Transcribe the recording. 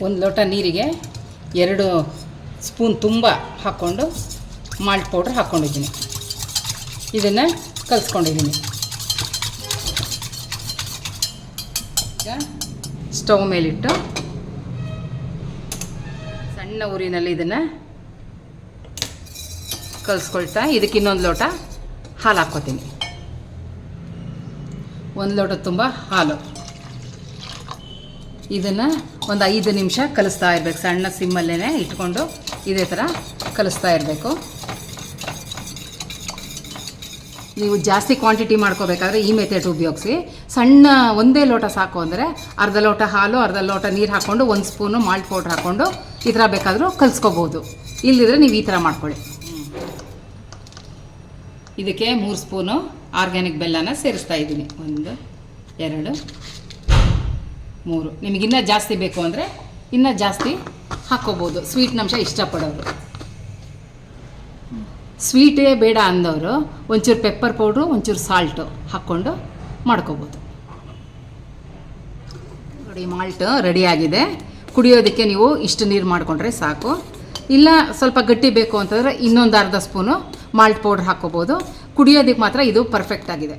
ಒಂದು ಲೋಟ ನೀರಿಗೆ 2 ಸ್ಪೂನ್ ತುಂಬ ಹಾಕ್ಕೊಂಡು ಮಾಲ್ಟ್ ಪೌಡ್ರ್ ಹಾಕ್ಕೊಂಡಿದ್ದೀನಿ. ಇದನ್ನು ಕಲಿಸ್ಕೊಂಡಿದ್ದೀನಿ. ಈಗ ಸ್ಟವ್ ಮೇಲಿಟ್ಟು ಸಣ್ಣ ಉರಿನಲ್ಲಿ ಇದನ್ನು ಕಲಿಸ್ಕೊಳ್ತಾ ಇದಕ್ಕೆ ಇನ್ನೊಂದು ಲೋಟ ಹಾಲು ಹಾಕ್ಕೋತೀನಿ. 1 ಲೋಟ ತುಂಬ ಹಾಲು. ಇದನ್ನು ಒಂದು 5 ನಿಮಿಷ ಕಲಿಸ್ತಾ ಇರಬೇಕು. ಸಣ್ಣ ಸಿಮ್ಮಲ್ಲೇ ಇಟ್ಕೊಂಡು ಇದೇ ಥರ ಕಲಿಸ್ತಾ ಇರಬೇಕು. ನೀವು ಜಾಸ್ತಿ ಕ್ವಾಂಟಿಟಿ ಮಾಡ್ಕೋಬೇಕಾದ್ರೆ ಈ ಮೆಥಡ್ ಉಪಯೋಗಿಸಿ. ಸಣ್ಣ ಒಂದೇ ಲೋಟ ಸಾಕು ಅಂದರೆ ಅರ್ಧ ಲೋಟ ಹಾಲು, ಅರ್ಧ ಲೋಟ ನೀರು ಹಾಕ್ಕೊಂಡು 1 ಸ್ಪೂನು ಮಾಲ್ಟ್ ಪೌಡ್ರ್ ಹಾಕ್ಕೊಂಡು ಈ ಥರ ಬೇಕಾದರೂ ಕಲಿಸ್ಕೋಬೋದು. ಇಲ್ಲದಿದ್ರೆ ನೀವು ಈ ಥರ ಮಾಡ್ಕೊಳ್ಳಿ. ಇದಕ್ಕೆ 3 ಸ್ಪೂನು ಆರ್ಗ್ಯಾನಿಕ್ ಬೆಲ್ಲನ ಸೇರಿಸ್ತಾ ಇದ್ದೀನಿ. 1 2 3. ನಿಮಗಿನ್ನೂ ಜಾಸ್ತಿ ಬೇಕು ಅಂದರೆ ಇನ್ನೂ ಜಾಸ್ತಿ ಹಾಕ್ಕೋಬೋದು, ಸ್ವೀಟ್ನಂಶ ಇಷ್ಟಪಡೋರು. ಸ್ವೀಟೇ ಬೇಡ ಅಂದವರು ಒಂಚೂರು ಪೆಪ್ಪರ್ ಪೌಡ್ರು, ಒಂಚೂರು ಸಾಲ್ಟು ಹಾಕ್ಕೊಂಡು ಮಾಡ್ಕೋಬೋದು. ನೋಡಿ, ಮಾಲ್ಟ್ ರೆಡಿಯಾಗಿದೆ. ಕುಡಿಯೋದಕ್ಕೆ ನೀವು ಇಷ್ಟು ನೀರು ಮಾಡಿಕೊಂಡ್ರೆ ಸಾಕು. ಇಲ್ಲ ಸ್ವಲ್ಪ ಗಟ್ಟಿ ಬೇಕು ಅಂತಂದರೆ ಇನ್ನೊಂದು ಅರ್ಧ ಸ್ಪೂನು ಮಾಲ್ಟ್ ಪೌಡ್ರ್ ಹಾಕ್ಕೋಬೋದು. ಕುಡಿಯೋದಕ್ಕೆ ಮಾತ್ರ ಇದು ಪರ್ಫೆಕ್ಟ್ ಆಗಿದೆ.